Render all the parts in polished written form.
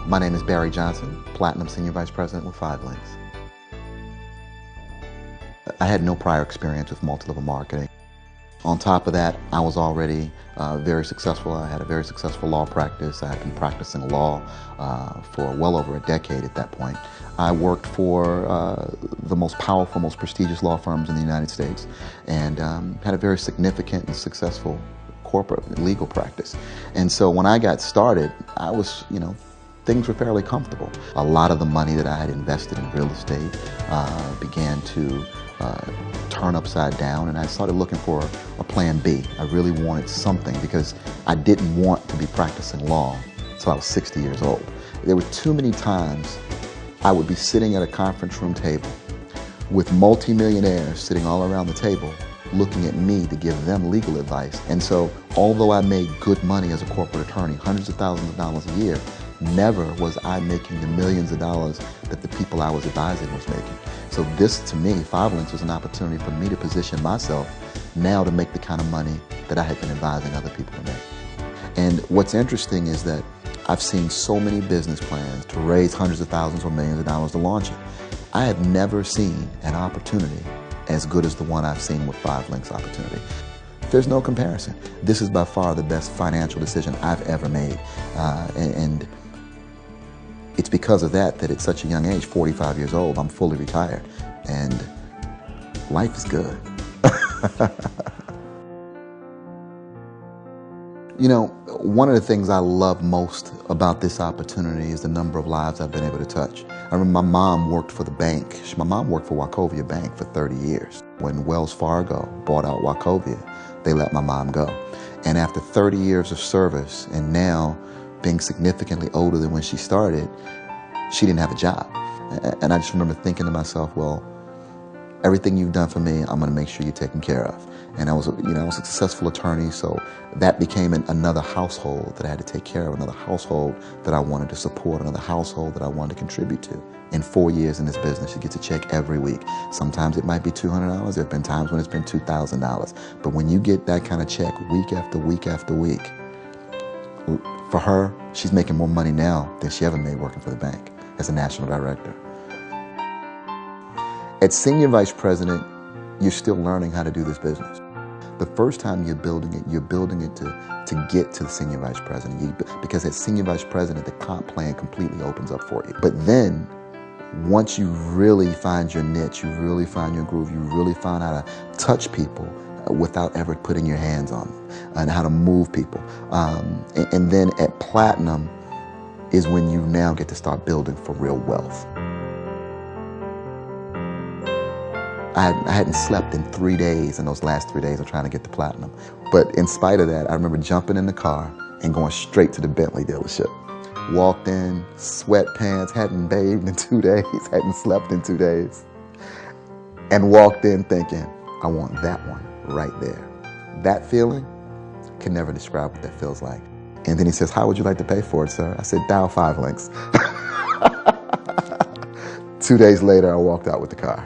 My name is Barry Johnson, Platinum Senior Vice President with 5 Links. I had no prior experience with multi-level marketing. On top of that, I was already very successful. I had a very successful law practice. I had been practicing law for well over a decade at that point. I worked for the most powerful, most prestigious law firms in the United States and had a very significant and successful corporate legal practice. And so when I got started, I was, things were fairly comfortable. A lot of the money that I had invested in real estate began to turn upside down, and I started looking for a plan B. I really wanted something because I didn't want to be practicing law until I was 60 years old. There were too many times I would be sitting at a conference room table with multimillionaires sitting all around the table looking at me to give them legal advice. And so although I made good money as a corporate attorney, hundreds of thousands of dollars a year, never was I making the millions of dollars that the people I was advising was making. So this, to me, 5 Links was an opportunity for me to position myself now to make the kind of money that I had been advising other people to make. And what's interesting is that I've seen so many business plans to raise hundreds of thousands or millions of dollars to launch it. I have never seen an opportunity as good as the one I've seen with 5 Links opportunity. There's no comparison. This is by far the best financial decision I've ever made. And it's because of that at such a young age, 45 years old, I'm fully retired, and life is good. One of the things I love most about this opportunity is the number of lives I've been able to touch. I remember my mom worked for the bank. My mom worked for Wachovia Bank for 30 years. When Wells Fargo bought out Wachovia, they let my mom go. And after 30 years of service, and now being significantly older than when she started, she didn't have a job. And I just remember thinking to myself, well, everything you've done for me, I'm going to make sure you're taken care of. And I was a successful attorney, so that became another household that I had to take care of, another household that I wanted to support, another household that I wanted to contribute to. In 4 years in this business, she gets a check every week. Sometimes it might be $200. There have been times when it's been $2,000. But when you get that kind of check week after week after week, for her, she's making more money now than she ever made working for the bank as a national director. At Senior Vice President, you're still learning how to do this business. The first time you're building it to get to the Senior Vice President. Because as Senior Vice President, the comp plan completely opens up for you. But then, once you really find your niche, you really find your groove, you really find how to touch people without ever putting your hands on them, and how to move people. And then at Platinum is when you now get to start building for real wealth. I hadn't slept in 3 days in those last 3 days of trying to get to Platinum. But in spite of that, I remember jumping in the car and going straight to the Bentley dealership. Walked in, sweatpants, hadn't bathed in 2 days, hadn't slept in 2 days. And walked in thinking, I want that one right there. That feeling, can never describe what that feels like. And then he says, how would you like to pay for it, sir? I said, dial 5 Links. 2 days later, I walked out with the car.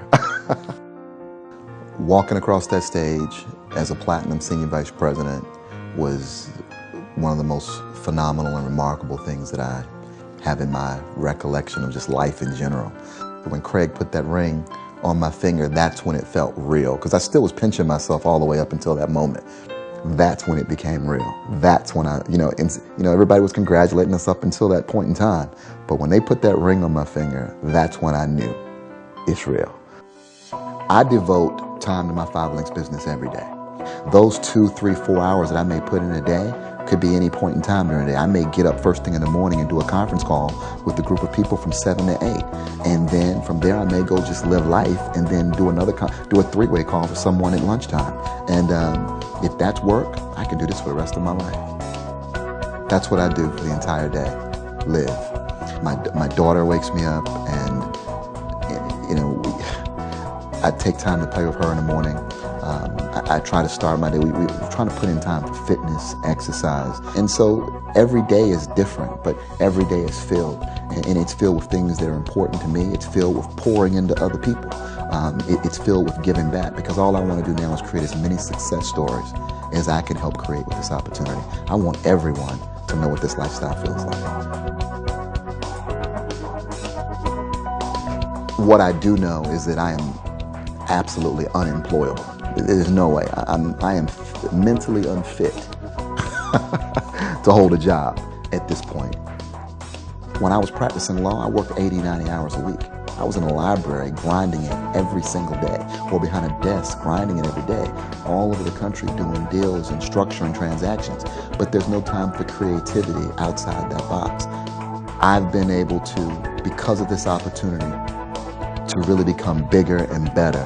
Walking across that stage as a Platinum Senior Vice President was one of the most phenomenal and remarkable things that I have in my recollection of just life in general. When Craig put that ring on my finger, that's when it felt real, because I still was pinching myself all the way up until that moment. That's when it became real. That's when everybody was congratulating us up until that point in time. But when they put that ring on my finger, that's when I knew it's real. I devote time to my 5 Links business every day. Those 2, 3, 4 hours that I may put in a day could be any point in time during the day. I may get up first thing in the morning and do a conference call with a group of people from 7 to 8. And then from there I may go just live life and then do a 3-way call for someone at lunchtime. And if that's work, I can do this for the rest of my life. That's what I do for the entire day, live. My daughter wakes me up and I take time to play with her in the morning. I try to start my day. We're trying to put in time for fitness, exercise. And so every day is different, but every day is filled. And it's filled with things that are important to me. It's filled with pouring into other people. It's filled with giving back, because all I want to do now is create as many success stories as I can help create with this opportunity. I want everyone to know what this lifestyle feels like. What I do know is that I am absolutely unemployable. There's no way. I am mentally unfit to hold a job at this point. When I was practicing law, I worked 80, 90 hours a week. I was in a library grinding it every single day, or behind a desk grinding it every day, all over the country doing deals and structuring transactions. But there's no time for creativity outside that box. I've been able to, because of this opportunity, to really become bigger and better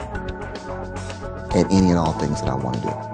at any and all things that I want to do.